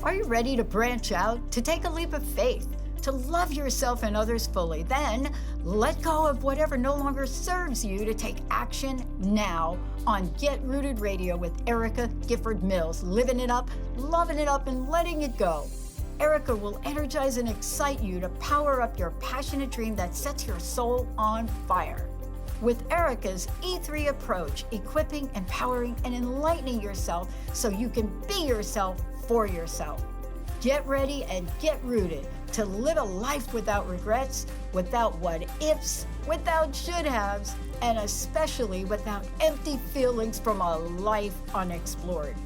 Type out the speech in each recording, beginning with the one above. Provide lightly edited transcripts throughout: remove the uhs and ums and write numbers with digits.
Are you ready to branch out, to take a leap of faith, to love yourself and others fully? Then let go of whatever no longer serves you to take action now on Get Rooted Radio with Erica Gifford Mills, living it up, loving it up, and letting it go. Erica will energize and excite you to power up your passionate dream that sets your soul on fire. With Erica's E3 approach, equipping, empowering, and enlightening yourself so you can be yourself for yourself. Get ready and get rooted to live a life without regrets, without what ifs, without should haves, and especially without empty feelings from a life unexplored.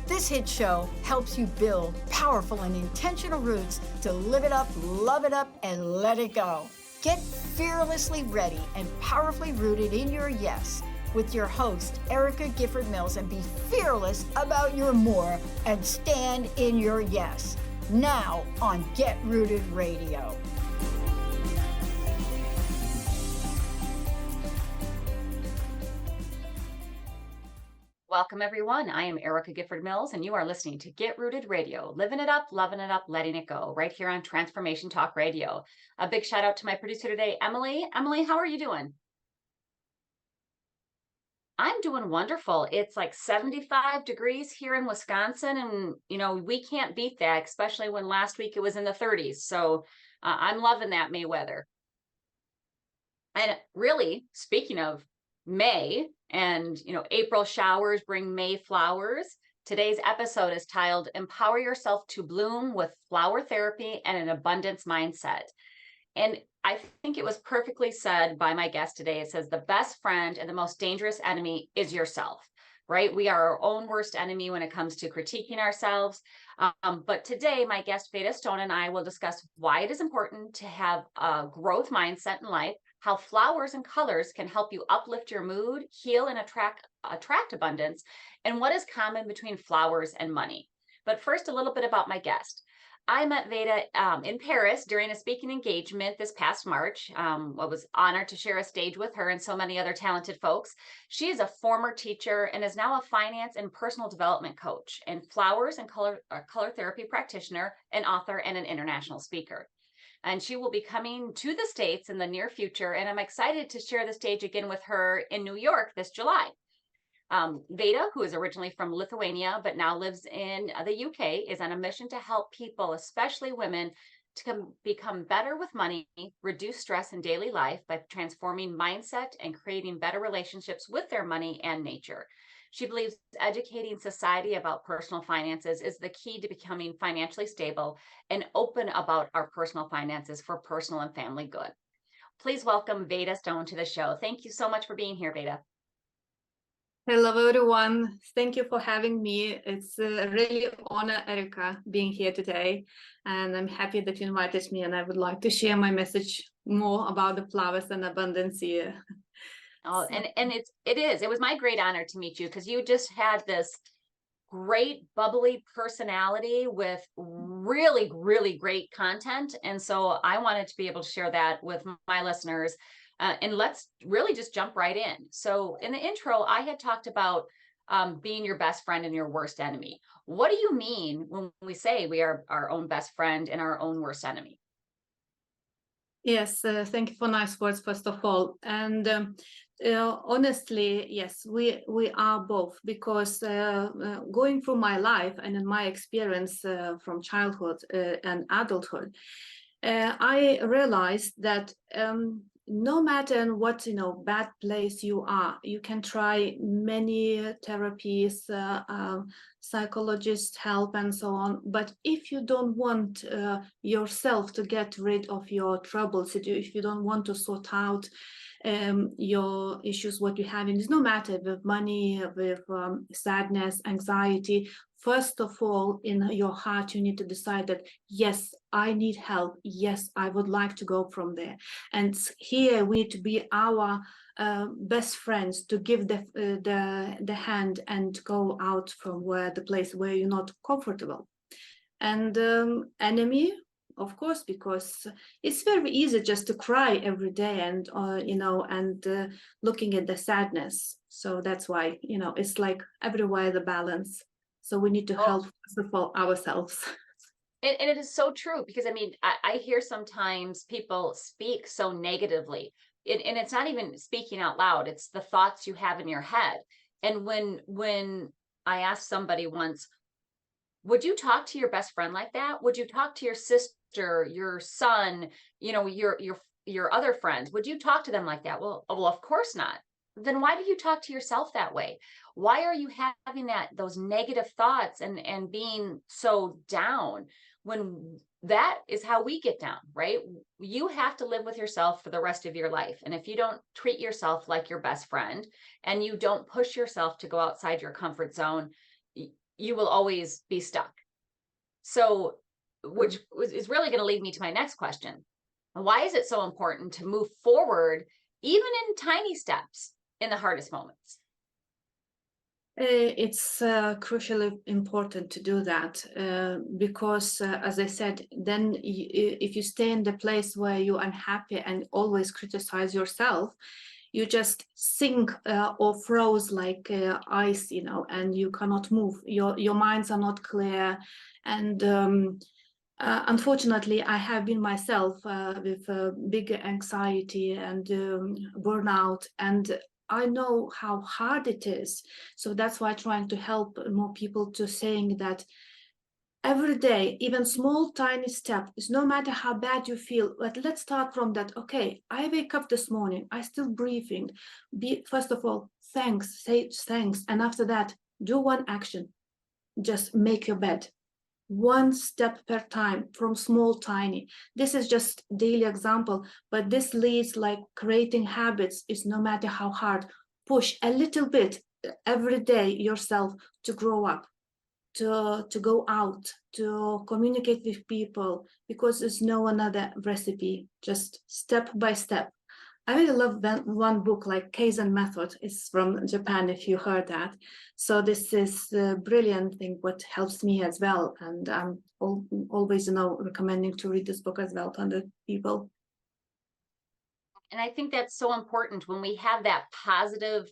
This hit show helps you build powerful and intentional roots to live it up, love it up, and let it go. Get fearlessly ready and powerfully rooted in your yes with your host, Erica Gifford Mills, and be fearless about your more and stand in your yes. Now on Get Rooted Radio. Welcome, everyone. I am Erica Gifford Mills, and you are listening to Get Rooted Radio, living it up, loving it up, letting it go, right here on Transformation Talk Radio. A big shout out to my producer today, Emily. Emily, how are you doing? I'm doing wonderful. It's like 75 degrees here in Wisconsin, and we can't beat that, especially when last week it was in the 30s. So I'm loving that May weather. And really, speaking of May, and April showers bring May flowers. Today's episode is titled Empower Yourself to Bloom with Flower Therapy and an Abundance Mindset. And I think it was perfectly said by my guest today. It says the best friend and the most dangerous enemy is yourself, right? We are our own worst enemy when it comes to critiquing ourselves. But today, my guest Vaida Stone and I will discuss why it is important to have a growth mindset in life, how flowers and colors can help you uplift your mood, heal, and attract abundance, and what is common between flowers and money. But first, a little bit about my guest. I met Vaida in Paris during a speaking engagement this past March. I was honored to share a stage with her and so many other talented folks. She is a former teacher and is now a finance and personal development coach, and flowers and color therapy practitioner, an author, and an international speaker. And she will be coming to the States in the near future, and I'm excited to share the stage again with her in New York this July. Vaida, who is originally from Lithuania but now lives in the UK, is on a mission to help people, especially women, to become better with money, reduce stress in daily life by transforming mindset and creating better relationships with their money and nature. She believes educating society about personal finances is the key to becoming financially stable and open about our personal finances for personal and family good. Please welcome Vaida Stone to the show. Thank you so much for being here, Vaida. Hello, everyone. Thank you for having me. It's a really honor, Erica, being here today. And I'm happy that you invited me, and I would like to share my message more about the flowers and abundance here. Oh, and it was my great honor to meet you, because you just had this great bubbly personality with really, really great content. And so I wanted to be able to share that with my listeners. And let's really just jump right in. So in the intro, I had talked about being your best friend and your worst enemy. What do you mean when we say we are our own best friend and our own worst enemy? Yes, thank you for nice words, first of all. And honestly, yes, we are both, because going through my life and in my experience from childhood and adulthood, I realized that no matter in what bad place you are, you can try many therapies, psychologist help, and so on. But if you don't want yourself to get rid of your troubles, if you don't want to sort out your issues, what you have, and it's no matter with money, with sadness, anxiety. First of all, in your heart, you need to decide that, yes, I need help. Yes, I would like to go from there. And here we need to be our best friends, to give the hand and go out from the place where you're not comfortable. And enemy, of course, because it's very easy just to cry every day and looking at the sadness. So that's why it's like everywhere the balance. So we need to help, first of all, ourselves. And it is so true because I mean, I hear sometimes people speak so negatively, and it's not even speaking out loud, it's the thoughts you have in your head. And when I asked somebody once, would you talk to your best friend like that? Would you talk to your sister, your son, you know, your other friends? Would you talk to them like that? Well, of course not. Then why do you talk to yourself that way? Why are you having those negative thoughts and being so down when that is how we get down, right? You have to live with yourself for the rest of your life. And if you don't treat yourself like your best friend and you don't push yourself to go outside your comfort zone, you will always be stuck. So, which is really going to lead me to my next question. Why is it so important to move forward, even in tiny steps, in the hardest moments? It's crucially important to do that because, as I said, then if you stay in the place where you're unhappy and always criticize yourself, you just sink or froze like ice, you know, and you cannot move. Your minds are not clear, and unfortunately, I have been myself with big anxiety and burnout, and I know how hard it is. So that's why I'm trying to help more people to saying that every day, even small, tiny step is no matter how bad you feel, but let's start from that. Okay, I wake up this morning, I still breathing. First of all, thanks, say thanks. And after that, do one action. Just make your bed. One step per time from small, tiny. This is just daily example, but this leads like creating habits is no matter how hard. Push a little bit every day yourself to grow up, to go out, to communicate with people, because there's no another recipe, just step by step. I really love one book like Kaizen Method. It's from Japan, if you heard that. So this is a brilliant thing, what helps me as well. And I'm always, you know, recommending to read this book as well to other people. And I think that's so important when we have that positive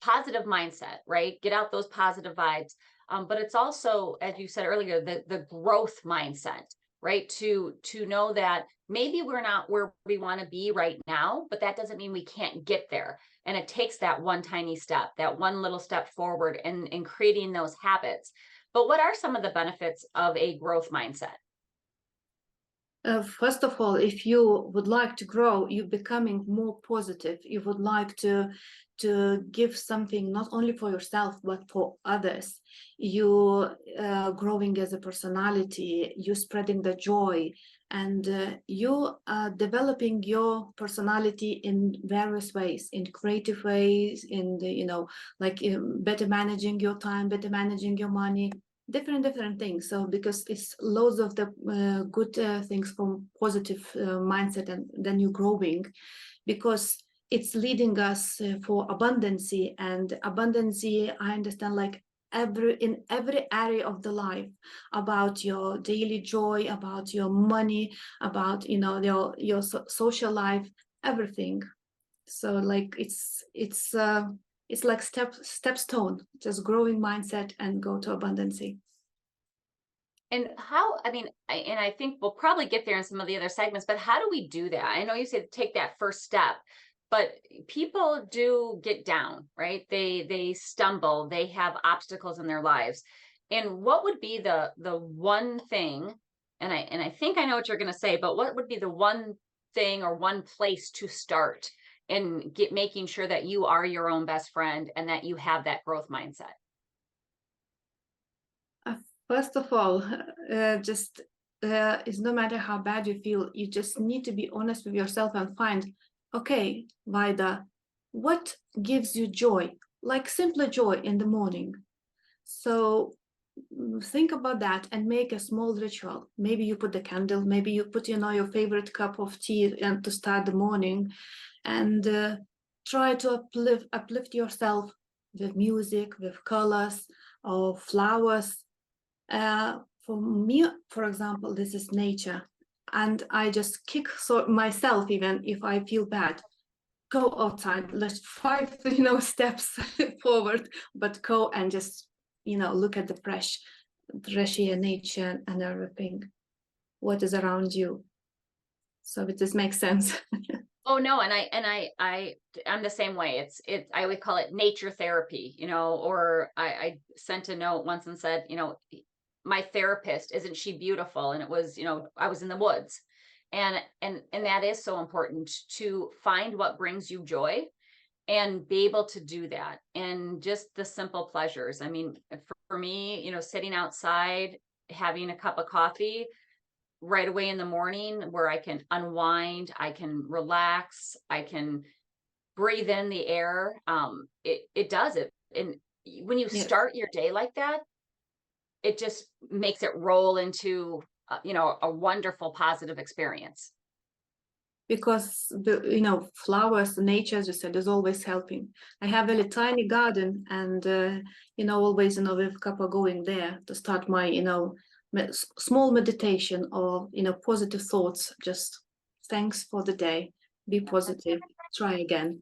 mindset, right? Get out those positive vibes. But it's also, as you said earlier, the growth mindset, right? To know that maybe we're not where we want to be right now, but that doesn't mean we can't get there. And it takes that one tiny step, that one little step forward in creating those habits. But what are some of the benefits of a growth mindset? First of all, if you would like to grow, you're becoming more positive. You would like to give something not only for yourself but for others. You growing as a personality. You spreading the joy, and you developing your personality in various ways, in creative ways, in the, you know, like better managing your time, better managing your money. Different things. So because it's loads of the good things from positive mindset, and then you're growing, because it's leading us for abundancy. And abundancy, I understand, like in every area of the life, about your daily joy, about your money, about, you know, your social life, everything. So like it's like stepstone, just growing mindset and go to abundancy. And how, I mean, and I think we'll probably get there in some of the other segments, but how do we do that? I know you said take that first step, but people do get down, right? They stumble, they have obstacles in their lives. And what would be the one thing, and I think I know what you're going to say, but what would be the one thing or one place to start in making sure that you are your own best friend and that you have that growth mindset? First of all, just it's no matter how bad you feel, you just need to be honest with yourself and find, okay, Vaida, what gives you joy? Like simply joy in the morning. So think about that and make a small ritual. Maybe you put the candle, maybe you put, you know, your favorite cup of tea and to start the morning, and try to uplift yourself with music, with colors, or flowers. For me, for example, this is nature, and I just kick myself even if I feel bad. Go outside, let's 5, you know, steps forward, but go and just, you know, look at the fresh fresh air, nature, and everything, what is around you. So it just makes sense. Oh no, and I'm the same way. I would call it nature therapy, or I sent a note once and said, my therapist, isn't she beautiful? And it was, I was in the woods. And that is so important, to find what brings you joy and be able to do that. And just the simple pleasures. I mean, for me, sitting outside, having a cup of coffee right away in the morning, where I can unwind, I can relax, I can breathe in the air. It does it. And when you Yes. start your day like that, it just makes it roll into, a wonderful, positive experience. Because flowers, nature, as you said, is always helping. I have a tiny garden, and always with a couple going there to start my small meditation, or positive thoughts. Just thanks for the day. Be positive. Try again.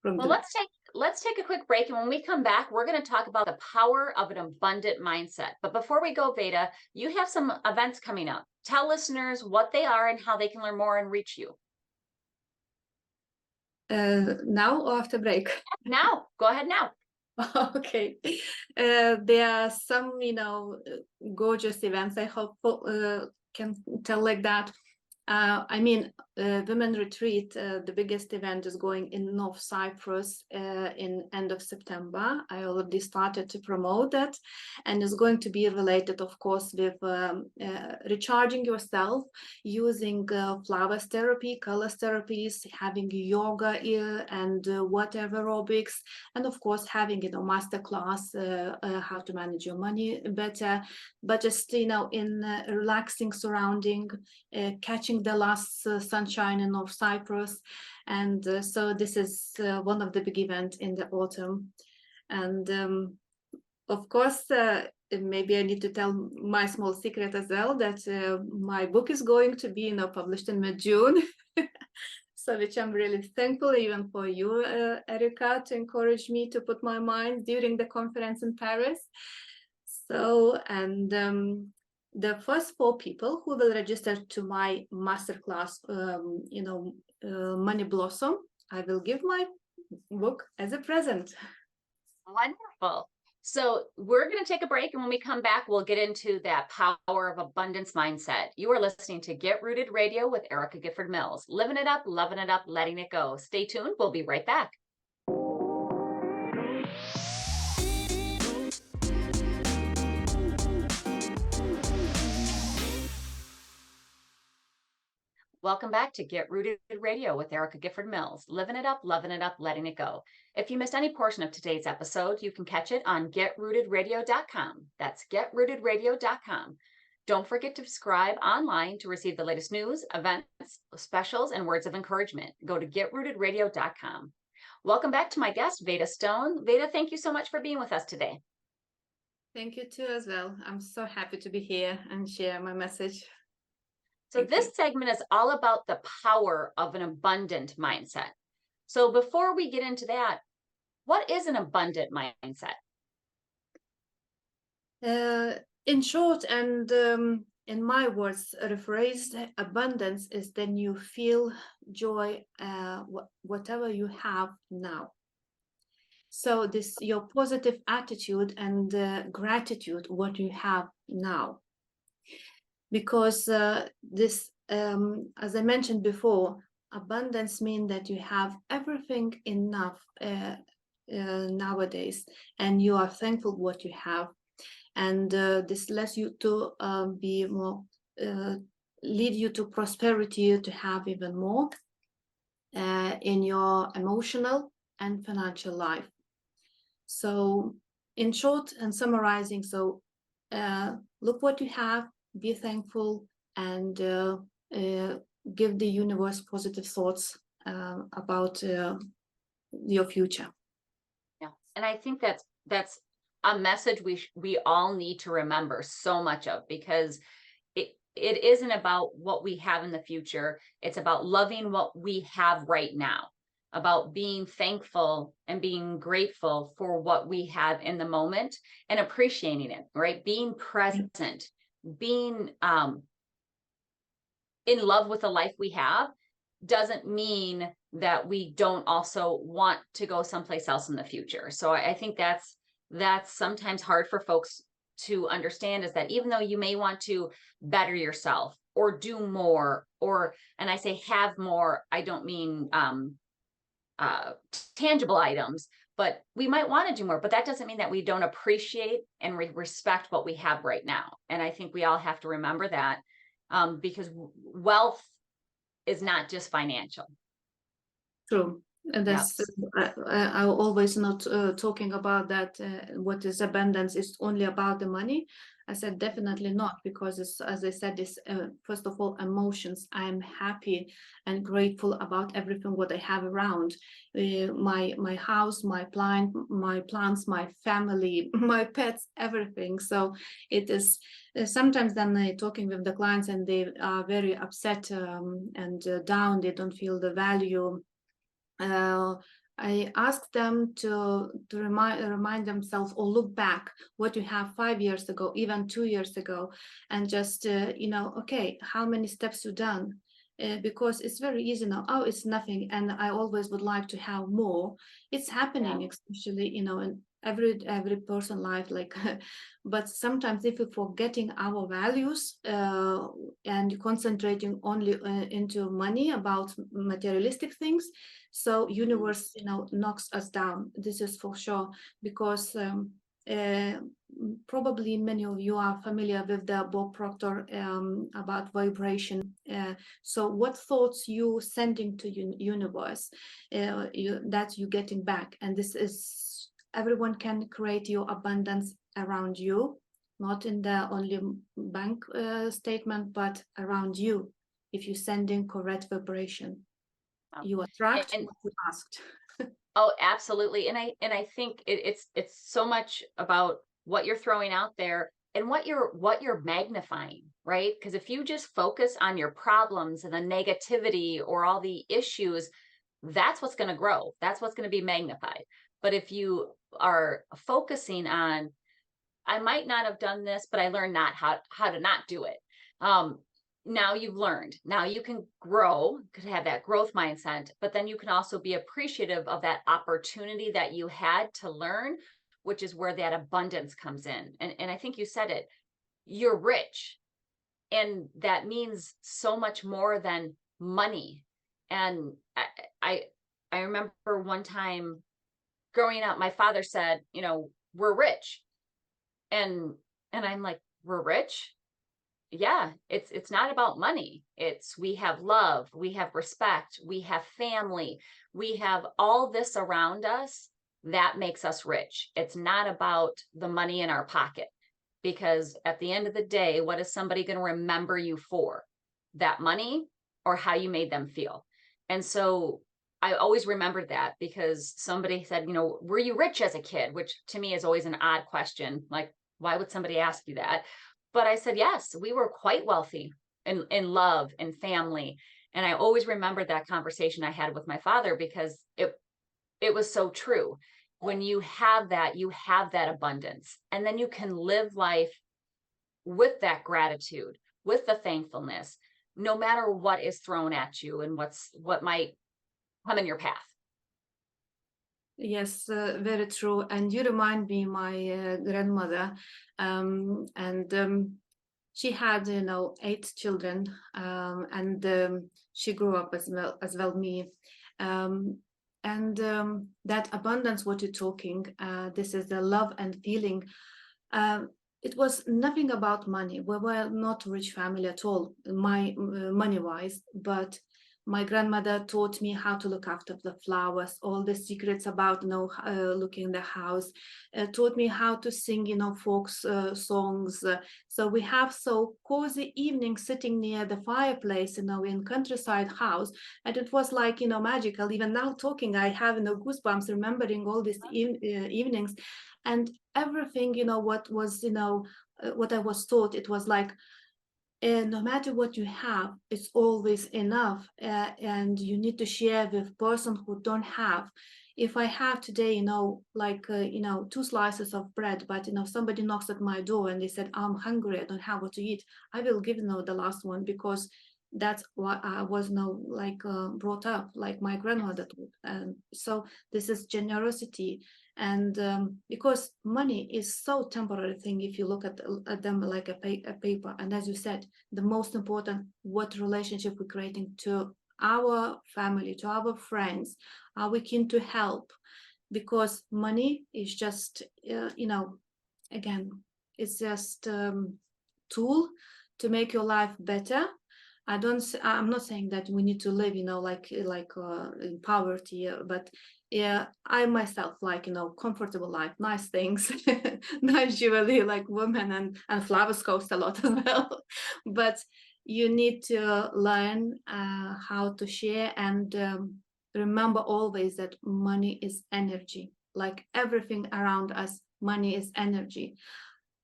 Well, let's take a quick break, and when we come back, we're going to talk about the power of an abundant mindset. But before we go, Vaida, you have some events coming up. Tell listeners what they are and how they can learn more and reach you. Now or after break? Now, go ahead now. Okay. There are some gorgeous events, I hope can tell like that. Women Retreat, the biggest event is going in North Cyprus in end of September. I already started to promote that, and it's going to be related, of course, with recharging yourself using flowers therapy, colors therapies, having yoga and water aerobics, and of course having master class how to manage your money better, but just in a relaxing surrounding, catching the last sunshine in North Cyprus. And so this is one of the big events in the autumn. And of course, maybe I need to tell my small secret as well, that my book is going to be published in mid-June. So which I'm really thankful even for you, Erica, to encourage me to put my mind during the conference in Paris. So, and the first 4 people who will register to my masterclass, Money Blossom, I will give my book as a present. Wonderful. So we're going to take a break, and when we come back, we'll get into that power of abundance mindset. You are listening to Get Rooted Radio with Erica Gifford Mills. Living it up, loving it up, letting it go. Stay tuned. We'll be right back. Welcome back to Get Rooted Radio with Erica Gifford Mills. Living it up, loving it up, letting it go. If you missed any portion of today's episode, you can catch it on getrootedradio.com. That's getrootedradio.com. Don't forget to subscribe online to receive the latest news, events, specials, and words of encouragement. Go to getrootedradio.com. Welcome back to my guest, Vaida Stone. Vaida, thank you so much for being with us today. Thank you too as well. I'm so happy to be here and share my message. So this segment is all about the power of an abundant mindset. So before we get into that, what is an abundant mindset? In short, and in my words, rephrased, abundance is then you feel joy, whatever you have now. So this, your positive attitude and gratitude, what you have now. Because this, as I mentioned before, abundance means that you have everything enough nowadays, and you are thankful what you have. And this lets you to be more, lead you to prosperity, to have even more in your emotional and financial life. So in short and summarizing, so look what you have, be thankful, and give the universe positive thoughts about your future. Yeah, and I think that's a message we all need to remember so much of, because it isn't about what we have in the future. It's about loving what we have right now. about being thankful and being grateful for what we have in the moment and appreciating it, right? Being present, being in love with the life we have doesn't mean that we don't also want to go someplace else in the future. So I think that's sometimes hard for folks to understand, is that even though you may want to better yourself or do more, or, and I say have more, I don't mean tangible items, but we might want to do more, but that doesn't mean that we don't appreciate and respect what we have right now. And I think we all have to remember that, because wealth is not just financial. True. And that's Yes. I always not talking about that. What is abundance is only about the money. I said definitely not, because it's, as I said, this first of all, emotions. I'm happy and grateful about everything what I have around, my house, my plants, my family, my pets, everything. So it is sometimes then talking with the clients and they are very upset and down. They don't feel the value. I ask them to remind themselves or look back what you have 5 years ago, even 2 years ago, and just okay, how many steps you done? Because it's very easy now. Oh, it's nothing, and I always would like to have more. It's happening, especially in every person life, like. But sometimes if we're forgetting our values and concentrating only into money, about materialistic things, so universe knocks us down. This is for sure, because probably many of you are familiar with the Bob Proctor about vibration. So what thoughts you sending to universe that you getting back, and this is, everyone can create your abundance around you, not in the only bank statement, but around you. If you're sending correct vibration, you attract what you asked. Oh, absolutely. And I think it's so much about what you're throwing out there and what you're magnifying, right? Because if you just focus on your problems and the negativity or all the issues, that's what's going to grow. That's what's going to be magnified. But if you are focusing on, I might not have done this, but I learned how to not do it. Now you've learned. Now you can grow, could have that growth mindset, but then you can also be appreciative of that opportunity that you had to learn, which is where that abundance comes in. And I think you said it, you're rich. And that means so much more than money. And I remember one time growing up, my father said, we're rich. And I'm like, we're rich? Yeah, it's not about money. It's, we have love, we have respect, we have family, we have all this around us that makes us rich. It's not about the money in our pocket, because at the end of the day, what is somebody going to remember you for? That money or how you made them feel? And so I always remembered that, because somebody said, were you rich as a kid? Which to me is always an odd question. Like, why would somebody ask you that? But I said, yes, we were quite wealthy in love and family. And I always remembered that conversation I had with my father, because it was so true. When you have that abundance, and then you can live life with that gratitude, with the thankfulness, no matter what is thrown at you and what might come in your path. Yes, very true. And you remind me my grandmother, and she had 8 children, and she grew up as well me, and that abundance what you're talking, this is the love and feeling. It was nothing about money. We were not a rich family at all, money wise, but my grandmother taught me how to look after the flowers, all the secrets about looking the house, taught me how to sing folk songs. So we have so cozy evenings sitting near the fireplace in countryside house, and it was like magical. Even now talking, I have goosebumps remembering all these evenings, and everything what was what I was taught. It was like and no matter what you have, it's always enough, and you need to share with person who don't have. If I have today, like 2 slices of bread, but somebody knocks at my door and they said, I'm hungry, I don't have what to eat, I will give the last one, because that's what I was brought up, like my grandmother did. And so this is generosity. And because money is so temporary thing, if you look at them like a paper. And as you said, the most important, what relationship we're creating to our family, to our friends, are we keen to help? Because money is just again, it's just tool to make your life better. I'm not saying that we need to live in poverty, but yeah, I myself like comfortable life, nice things, nice jewelry, like women, and flowers cost a lot as well. But you need to learn how to share, and remember always that money is energy. Like everything around us, money is energy.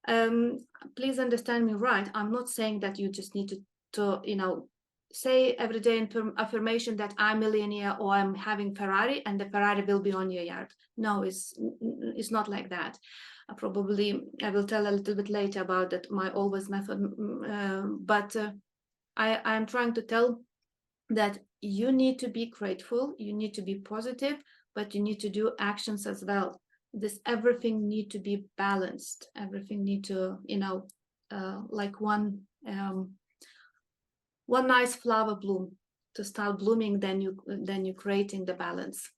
Please understand me right, I'm not saying that you just need to say every day in affirmation that I'm millionaire or I'm having Ferrari, and the Ferrari will be on your yard. No, it's not like that. Probably I will tell a little bit later about that, my always method. But I'm trying to tell that you need to be grateful, you need to be positive, but you need to do actions as well. Everything need to be balanced. Everything need to, like one nice flower bloom to start blooming, then you're creating the balance.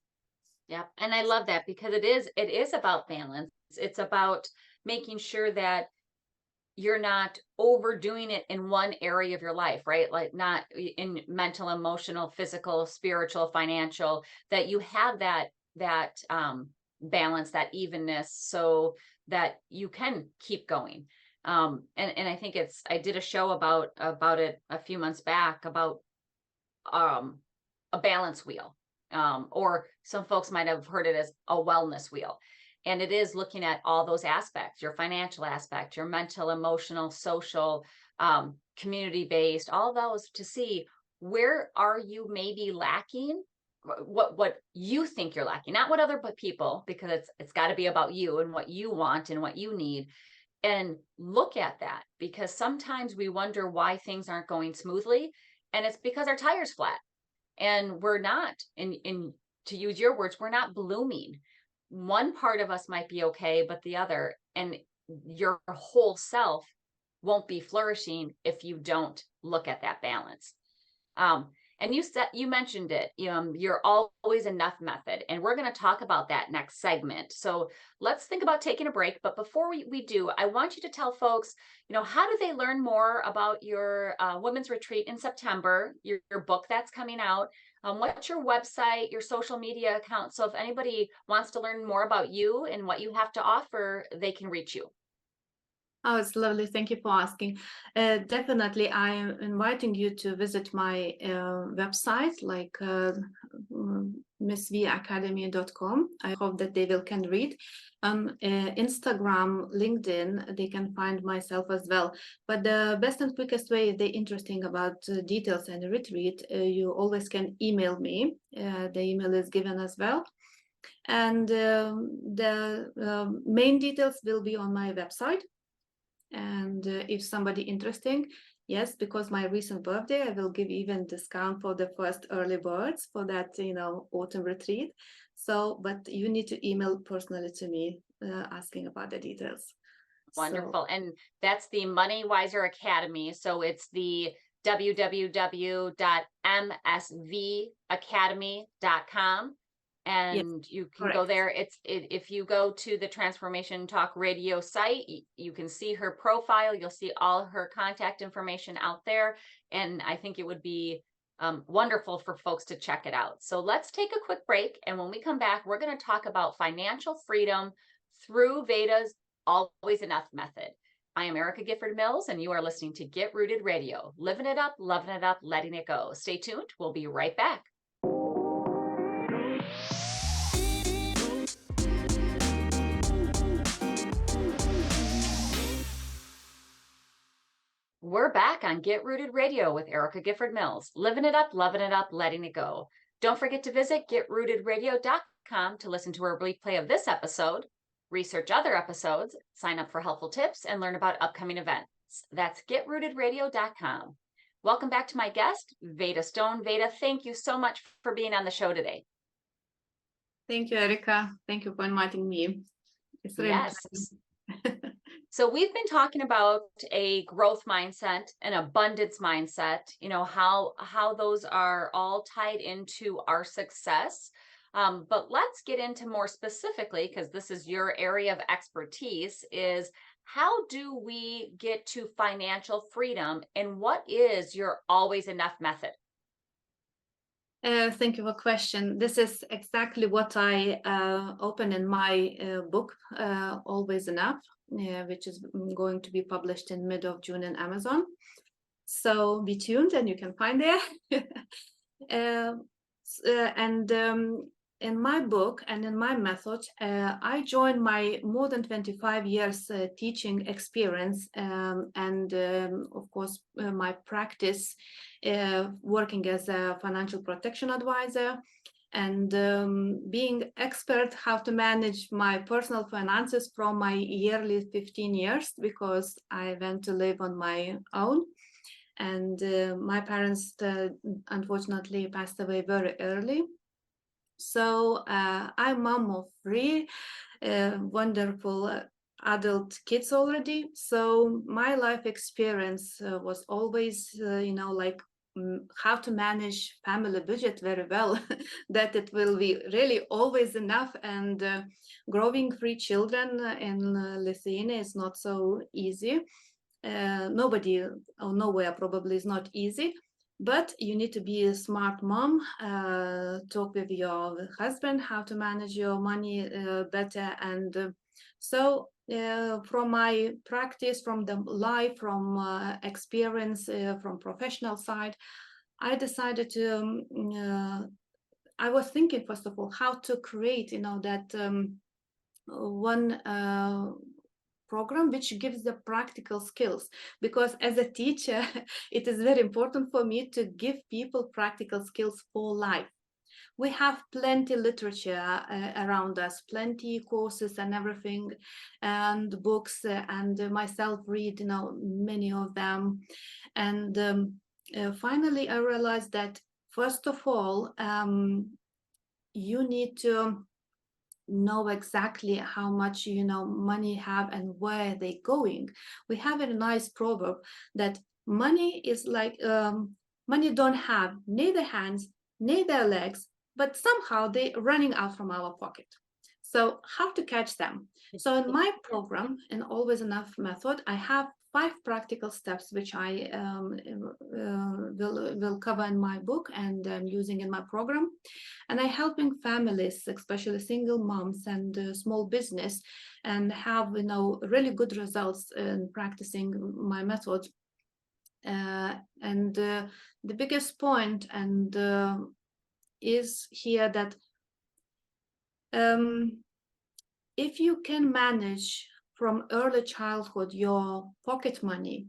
Yeah, and I love that, because it is about balance. It's about making sure that you're not overdoing it in one area of your life, right? Like not in mental, emotional, physical, spiritual, financial, that you have that balance, that evenness, so that you can keep going. And I think I did a show about it a few months back, about a balance wheel, or some folks might have heard it as a wellness wheel. And it is looking at all those aspects, your financial aspect, your mental, emotional, social, community-based, all those, to see where are you maybe lacking, what you think you're lacking, not what other people, because it's got to be about you and what you want and what you need. And look at that, because sometimes we wonder why things aren't going smoothly, and it's because our tire's flat, and we're not, in to use your words, we're not blooming. One part of us might be okay, but the other, and your whole self won't be flourishing if you don't look at that balance. And you mentioned it, your always enough method, and we're going to talk about that next segment. So let's think about taking a break. But before we do, I want you to tell folks, how do they learn more about your women's retreat in September, your book that's coming out? What's your website, your social media account? So if anybody wants to learn more about you and what you have to offer, they can reach you. Oh, it's lovely. Thank you for asking. Definitely, I am inviting you to visit my website, like missvacademy.com. I hope that they can read. Instagram, LinkedIn, they can find myself as well. But the best and quickest way, if they're interested about details and the retreat, you always can email me. The email is given as well. And the main details will be on my website. And if somebody interesting, yes, because my recent birthday, I will give even discount for the first early birds for that, autumn retreat. So, but you need to email personally to me asking about the details. Wonderful. And that's the Money Wiser Academy. So it's the www.msvacademy.com. And yes, you can correct. Go there. If you go to the Transformation Talk Radio site, you can see her profile. You'll see all her contact information out there. And I think it would be wonderful for folks to check it out. So let's take a quick break. And when we come back, we're going to talk about financial freedom through Vaida's Always Enough method. I am Erica Gifford Mills, and you are listening to Get Rooted Radio. Living it up, loving it up, letting it go. Stay tuned. We'll be right back. We're back on Get Rooted Radio with Erica Gifford Mills, living it up, loving it up, letting it go. Don't forget to visit getrootedradio.com to listen to a replay of this episode, research other episodes, sign up for helpful tips, and learn about upcoming events. That's getrootedradio.com. Welcome back to my guest, Vaida Stone. Vaida, thank you so much for being on the show today. Thank you, Erica. Thank you for inviting me. It's really Yes. So we've been talking about a growth mindset, an abundance mindset, you know, how those are all tied into our success. But let's get into more specifically, because this is your area of expertise, is how do we get to financial freedom, and what is your always enough method? Thank you for the question. This is exactly what I open in my book, Always Enough, which is going to be published in mid of June in Amazon. So be tuned and you can find there. In my book and in my method, I joined my more than 25 years teaching experience and of course my practice working as a financial protection advisor and being expert how to manage my personal finances from my yearly 15 years because I went to live on my own. And my parents unfortunately passed away very early. So I'm mom of three wonderful adult kids already. So my life experience was always, like how to manage family budget very well, that it will be really always enough. And growing three children in Lithuania is not so easy. Nobody or nowhere probably is not easy. But you need to be a smart mom, talk with your husband how to manage your money better. And so from my practice, from the life, from experience, from professional side, I decided to, I was thinking, first of all, how to create, that one program which gives the practical skills, because as a teacher it is very important for me to give people practical skills for life. We have plenty literature around us, plenty courses and everything, and books, and myself read many of them. And finally I realized that first of all you need to know exactly how much money have and where they're going. We have a nice proverb that money is like money don't have neither hands neither legs, but somehow they running out from our pocket. So how to catch them? So in my program, in Always Enough method, I have 5 practical steps which I will cover in my book and using in my program. And I'm helping families, especially single moms and small business, and have really good results in practicing my method. And the biggest point and is here that if you can manage from early childhood your pocket money,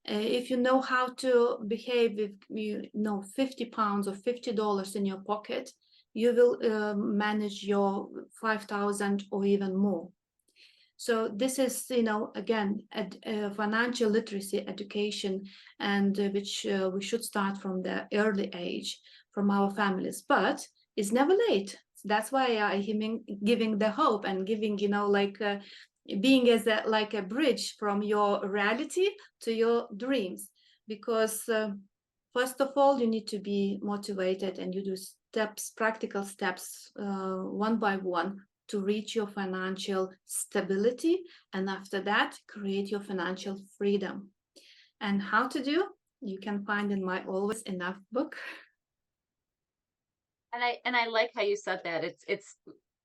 if you know how to behave with 50 pounds or $50 in your pocket, you will manage your 5,000 or even more. So this is again financial literacy education, and which we should start from the early age from our families, but it's never late. That's why I'm giving the hope and giving being as a bridge from your reality to your dreams, because first of all you need to be motivated and you do practical steps one by one to reach your financial stability, and after that create your financial freedom. And how to do you can find in my Always Enough book. And I like how you said that it's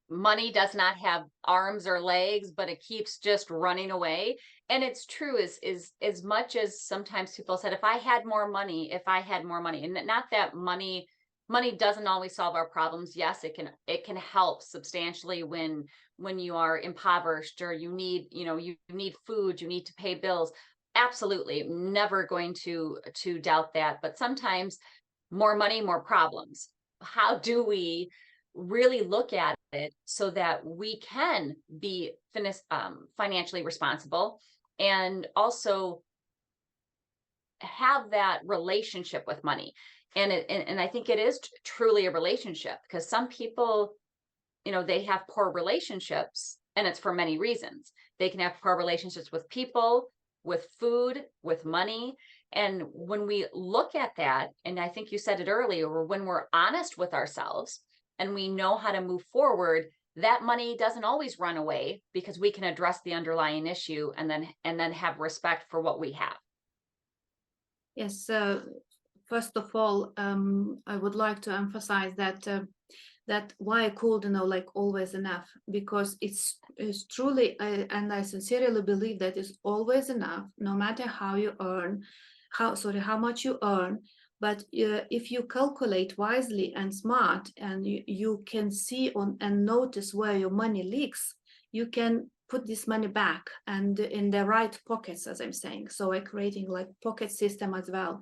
money does not have arms or legs, but it keeps just running away. And it's true, is as much as sometimes people said, if I had more money, and not that money doesn't always solve our problems. Yes, it can help substantially when you are impoverished or you need food, you need to pay bills. absolutely, never going to doubt that. But sometimes more money, more problems. How do we really look at it so that we can be financially responsible and also have that relationship with money? And I think it is truly a relationship, because some people, they have poor relationships, and it's for many reasons. They can have poor relationships with people, with food, with money. And when we look at that, and I think you said it earlier, when we're honest with ourselves and we know how to move forward, that money doesn't always run away, because we can address the underlying issue and then have respect for what we have. Yes, first of all, I would like to emphasize that why I called, like always enough, because it's truly, and I sincerely believe that it's always enough, no matter how you earn, how much you earn. But if you calculate wisely and smart, and you can see on and notice where your money leaks, you can put this money back and in the right pockets, as I'm saying. So I'm creating like pocket system as well.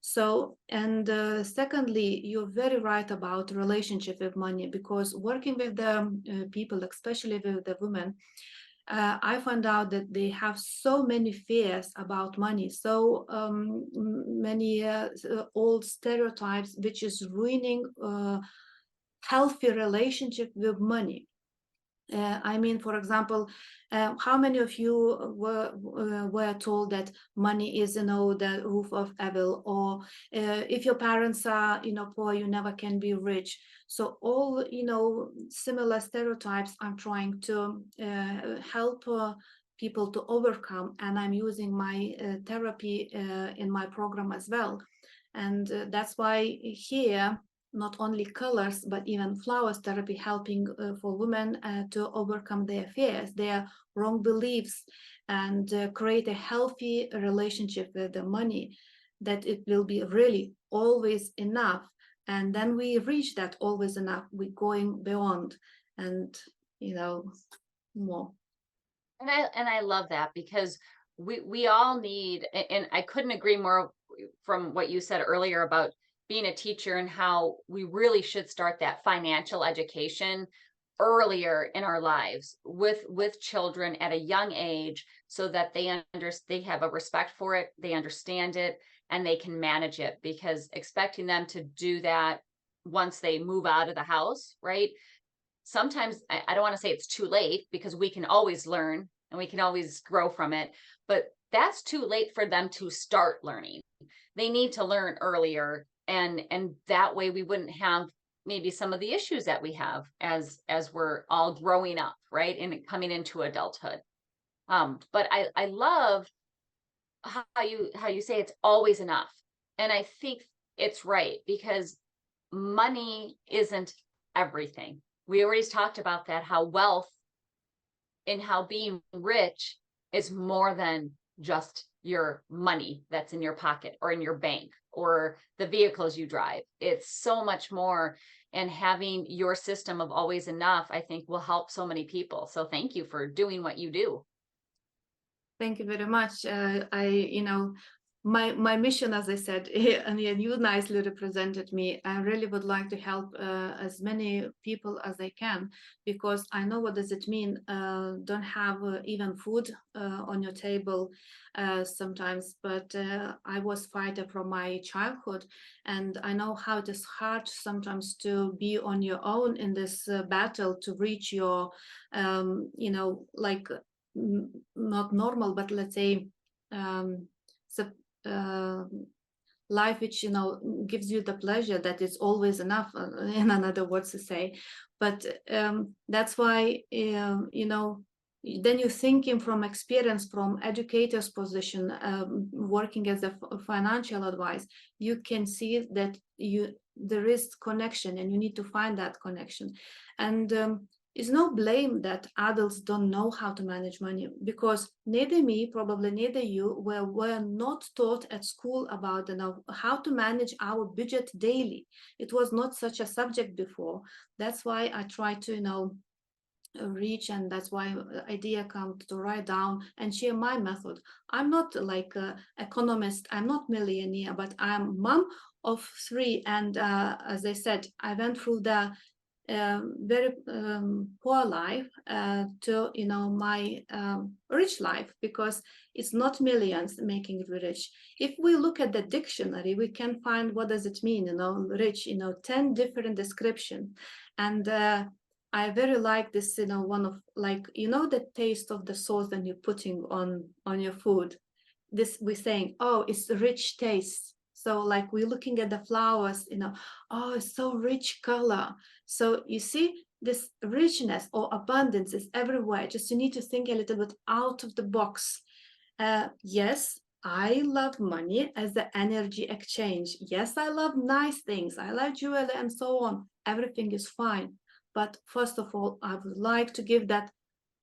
So, and secondly, you're very right about relationship with money, because working with the people, especially with the women, I found out that they have so many fears about money, so many old stereotypes, which is ruining healthy relationship with money. I mean, for example, how many of you were told that money is, the roof of evil, or if your parents are, poor, you never can be rich. So all, similar stereotypes I'm trying to help people to overcome, and I'm using my therapy in my program as well. And that's why here, not only colors, but even flowers therapy, helping for women to overcome their fears, their wrong beliefs, and create a healthy relationship with the money, that it will be really always enough. And then we reach that always enough, we're going beyond, and more. And I love that, because we all need, and I couldn't agree more from what you said earlier about being a teacher, and how we really should start that financial education earlier in our lives with children at a young age, so that they have a respect for it, they understand it, and they can manage it. Because expecting them to do that once they move out of the house, right? Sometimes I don't want to say it's too late, because we can always learn and we can always grow from it, but that's too late for them to start learning. They need to learn earlier, and that way we wouldn't have maybe some of the issues that we have as we're all growing up, right, and coming into adulthood. But I love how you say it's always enough, and I think it's right, because money isn't everything. We already talked about that, how wealth and how being rich is more than just your money that's in your pocket or in your bank or the vehicles you drive. It's so much more. And having your system of always enough, I think, will help so many people. So thank you for doing what you do. Thank you very much. My mission, as I said, and you nicely represented me. I really would like to help as many people as I can, because I know what does it mean. Don't have even food on your table sometimes. But I was fighter from my childhood, and I know how it is hard sometimes to be on your own in this battle to reach your, like not normal, but let's say life which gives you the pleasure that is always enough, in another words to say. But that's why then you're thinking from experience, from educator's position, working as a financial advice, you can see that there is connection, and you need to find that connection. And it's no blame that adults don't know how to manage money, because neither me, probably neither you, were not taught at school about how to manage our budget daily. It was not such a subject before. That's why I try to reach, and that's why the idea come to write down and share my method. I'm not like a economist, I'm not millionaire, but I'm mom of three, and as I said, I went through the very poor life to my rich life, because it's not millions making you rich. If we look at the dictionary, we can find what does it mean, rich, 10 different description. And I very like this, one of like, the taste of the sauce that you're putting on your food. This we're saying, oh, it's rich taste. So like we're looking at the flowers, oh, it's so rich color. So you see this richness or abundance is everywhere. Just you need to think a little bit out of the box. Yes, I love money as the energy exchange. Yes, I love nice things. I like jewelry and so on. Everything is fine. But first of all, I would like to give that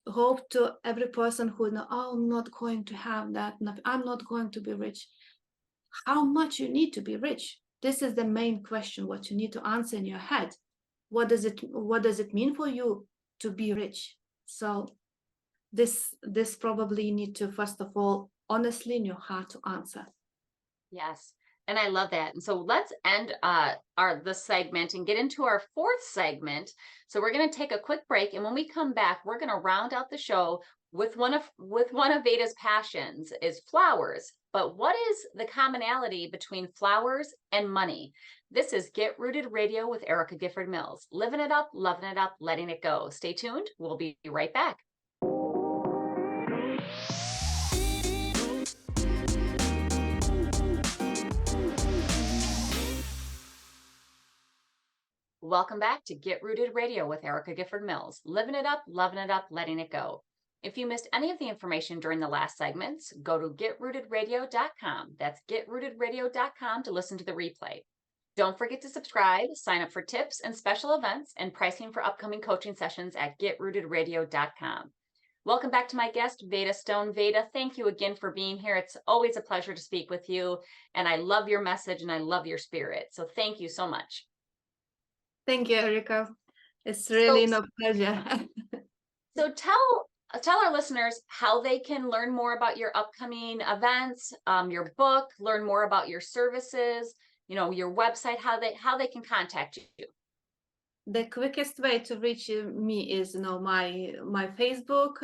hope to every person who oh, I'm not going to have that. I'm not going to be rich. How much you need to be rich? This is the main question, what you need to answer in your head. What does it mean for you to be rich? So this probably you need to, first of all, honestly in your heart to answer. Yes. And I love that. And so let's end the segment and get into our fourth segment. So we're going to take a quick break, and when we come back, we're going to round out the show with one of Vaida's passions is flowers. But what is the commonality between flowers and money? This is Get Rooted Radio with Erica Gifford Mills. Living it up, loving it up, letting it go. Stay tuned. We'll be right back. Welcome back to Get Rooted Radio with Erica Gifford Mills. Living it up, loving it up, letting it go. If you missed any of the information during the last segments, go to getrootedradio.com. That's getrootedradio.com to listen to the replay. Don't forget to subscribe, sign up for tips and special events, and pricing for upcoming coaching sessions at getrootedradio.com. Welcome back to my guest, Vaida Stone. Vaida, thank you again for being here. It's always a pleasure to speak with you, and I love your message and I love your spirit. So thank you so much. Thank you, Erica. It's really no pleasure. So tell our listeners how they can learn more about your upcoming events, your book, learn more about your services, your website, how they can contact you. The quickest way to reach me is, my Facebook,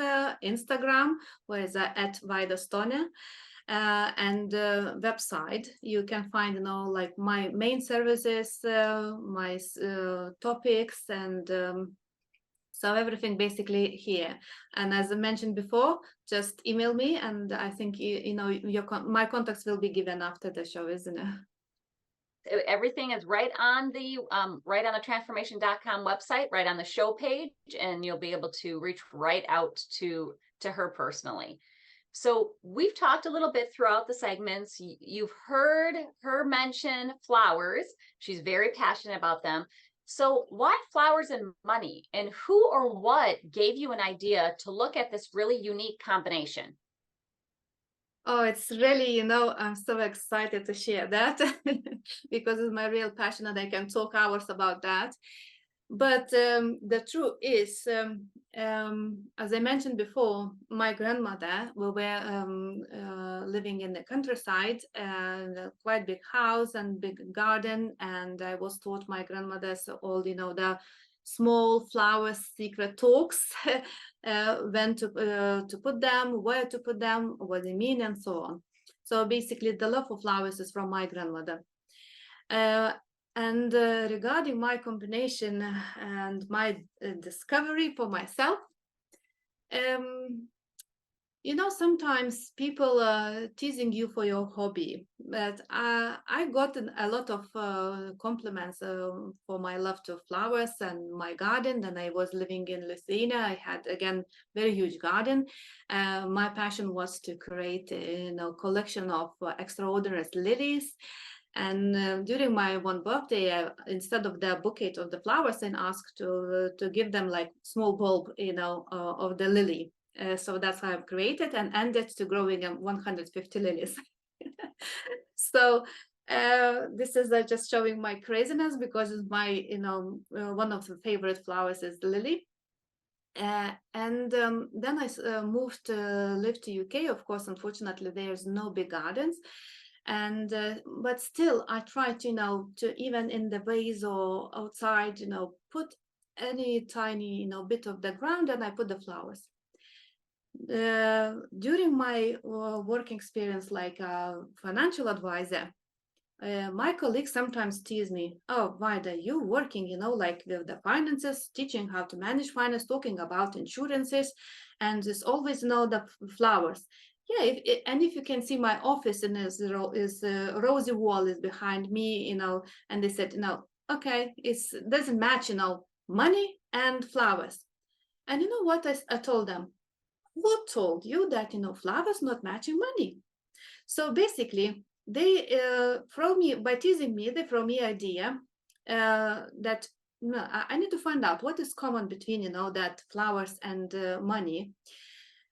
Instagram, where is at Vaida Stone. And website, you can find like my main services, my topics, and so everything basically here. And as I mentioned before, just email me, and I think my contacts will be given after the show, isn't it? Everything is right on the transformation.com website, right on the show page, and you'll be able to reach right out to her personally. So we've talked a little bit throughout the segments. You've heard her mention flowers. She's very passionate about them. So why flowers and money? And who or what gave you an idea to look at this really unique combination? Oh, it's really, I'm so excited to share that because it's my real passion, and I can talk hours about that. But the truth is, as I mentioned before, my grandmother, we were living in the countryside, and a quite big house and big garden. And I was taught my grandmother's all, the small flower secret talks, when to put them, where to put them, what they mean, and so on. So basically, the love for flowers is from my grandmother. And regarding my combination and my discovery for myself, sometimes people are teasing you for your hobby, but I got a lot of compliments for my love to flowers and my garden. And I was living in Lithuania. I had, again, very huge garden. My passion was to create a collection of extraordinary lilies. And during my one birthday, instead of the bouquet of the flowers, I asked to give them like small bulb, of the lily. So that's how I've created, and ended to growing 150 lilies. So this is just showing my craziness, because it's my, one of the favorite flowers is the lily. And then I moved to live to UK. Of course, unfortunately, there's no big gardens, and but still, I try to, to even in the vase or outside, put any tiny, bit of the ground, and I put the flowers. During my work experience, like a financial advisor, my colleagues sometimes tease me, oh, Vaida, you working, like with the finances, teaching how to manage finance, talking about insurances, and there's always, the flowers. Yeah, and if you can see my office and is rosy wall is behind me, and they said, okay, it doesn't match, money and flowers. And you know what I told them? Who told you that, flowers not matching money? So basically, they throw me, by teasing me, they throw me idea that no, I need to find out what is common between, that flowers and money.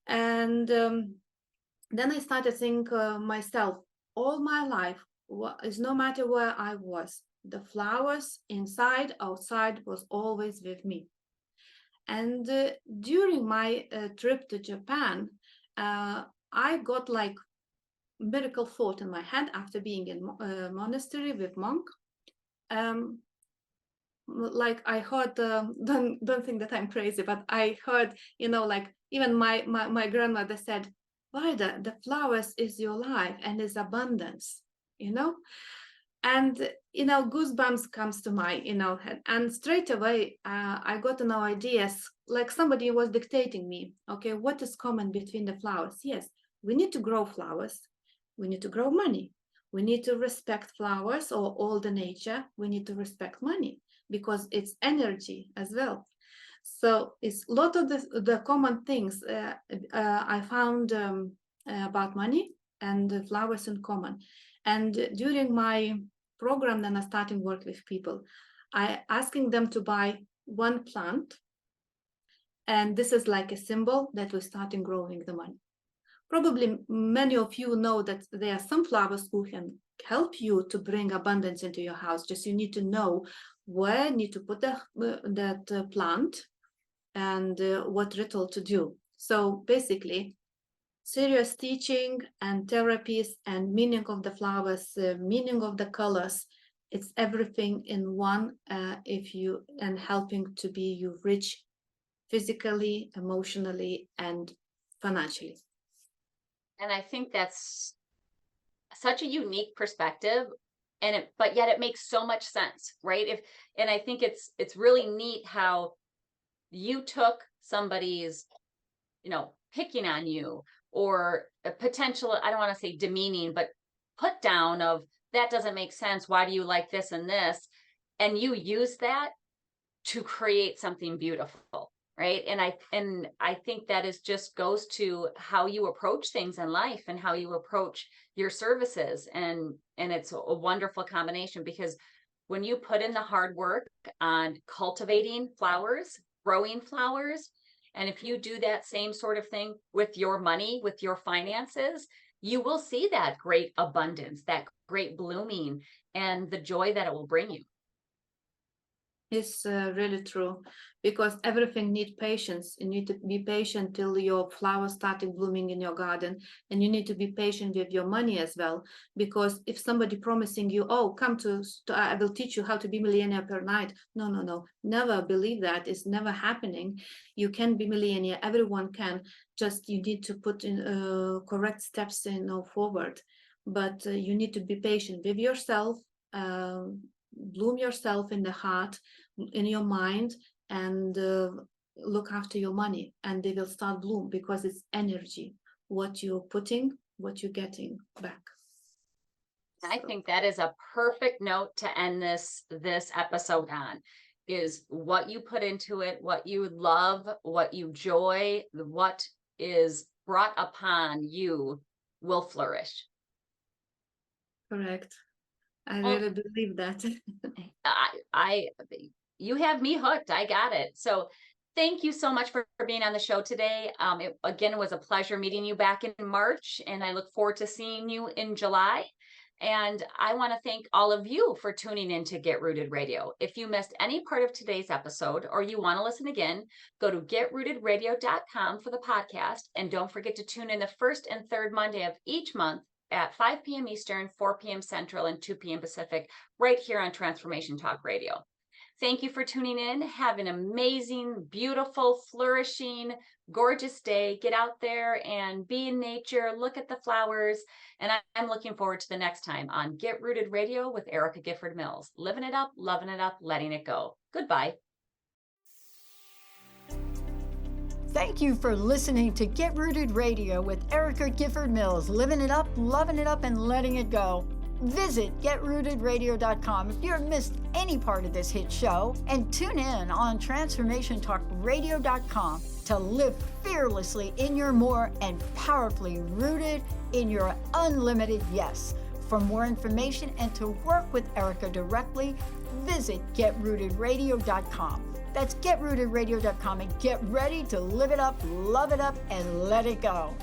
And then I started to think myself, all my life, is no matter where I was, the flowers inside, outside was always with me. And during my trip to Japan, I got like miracle thought in my head after being in a monastery with monk. Like I heard, don't think that I'm crazy, but I heard, like even my grandmother said, Vaida, the flowers is your life and is abundance, and goosebumps comes to my head, and straight away I got no ideas, like somebody was dictating me, okay, what is common between the flowers? Yes, we need to grow flowers, we need to grow money, we need to respect flowers or all the nature, we need to respect money because it's energy as well. So it's a lot of the common things I found about money and flowers in common. And during my program, then I started work with people, I asking them to buy one plant, and this is like a symbol that we're starting growing the money. Probably many of you know that there are some flowers who can help you to bring abundance into your house. Just you need to know where you need to put that plant and what ritual to do. So basically, serious teaching and therapies and meaning of the flowers, meaning of the colors, it's everything in one. If you and helping to be you rich physically, emotionally, and financially. And I think that's such a unique perspective, but yet it makes so much sense, right? And I think it's really neat how you took somebody's, picking on you or a potential, I don't want to say demeaning, but put down of that doesn't make sense. Why do you like this and this? And you use that to create something beautiful, right? And I think that is just goes to how you approach things in life and how you approach your services, and it's a wonderful combination, because when you put in the hard work on cultivating flowers, growing flowers, and if you do that same sort of thing with your money, with your finances, you will see that great abundance, that great blooming, and the joy that it will bring you. It's really true, because everything needs patience. You need to be patient till your flowers started blooming in your garden, and you need to be patient with your money as well. Because if somebody promising you, oh, come to I will teach you how to be millionaire per night. No, never believe that. It's never happening. You can be millionaire. Everyone can. Just you need to put in correct steps forward. But you need to be patient with yourself. Bloom yourself in the heart, in your mind, and look after your money, and they will start bloom, because it's energy. What you're putting, what you're getting back. I think that is a perfect note to end this episode on, is what you put into it, what you love, what you joy, what is brought upon you will flourish. Correct. I really believe that. You have me hooked. I got it. So thank you so much for being on the show today. It was a pleasure meeting you back in March, and I look forward to seeing you in July. And I want to thank all of you for tuning in to Get Rooted Radio. If you missed any part of today's episode or you want to listen again, go to getrootedradio.com for the podcast. And don't forget to tune in the first and third Monday of each month at 5 p.m. Eastern, 4 p.m. Central, and 2 p.m. Pacific, right here on Transformation Talk Radio. Thank you for tuning in. Have an amazing, beautiful, flourishing, gorgeous day. Get out there and be in nature. Look at the flowers. And I'm looking forward to the next time on Get Rooted Radio with Erica Gifford Mills. Living it up, loving it up, letting it go. Goodbye. Thank you for listening to Get Rooted Radio with Erica Gifford Mills. Living it up, loving it up, and letting it go. Visit getrootedradio.com if you've missed any part of this hit show, and tune in on transformationtalkradio.com to live fearlessly in your more and powerfully rooted in your unlimited yes. For more information and to work with Erica directly, visit getrootedradio.com. That's getrootedradio.com, and get ready to live it up, love it up, and let it go.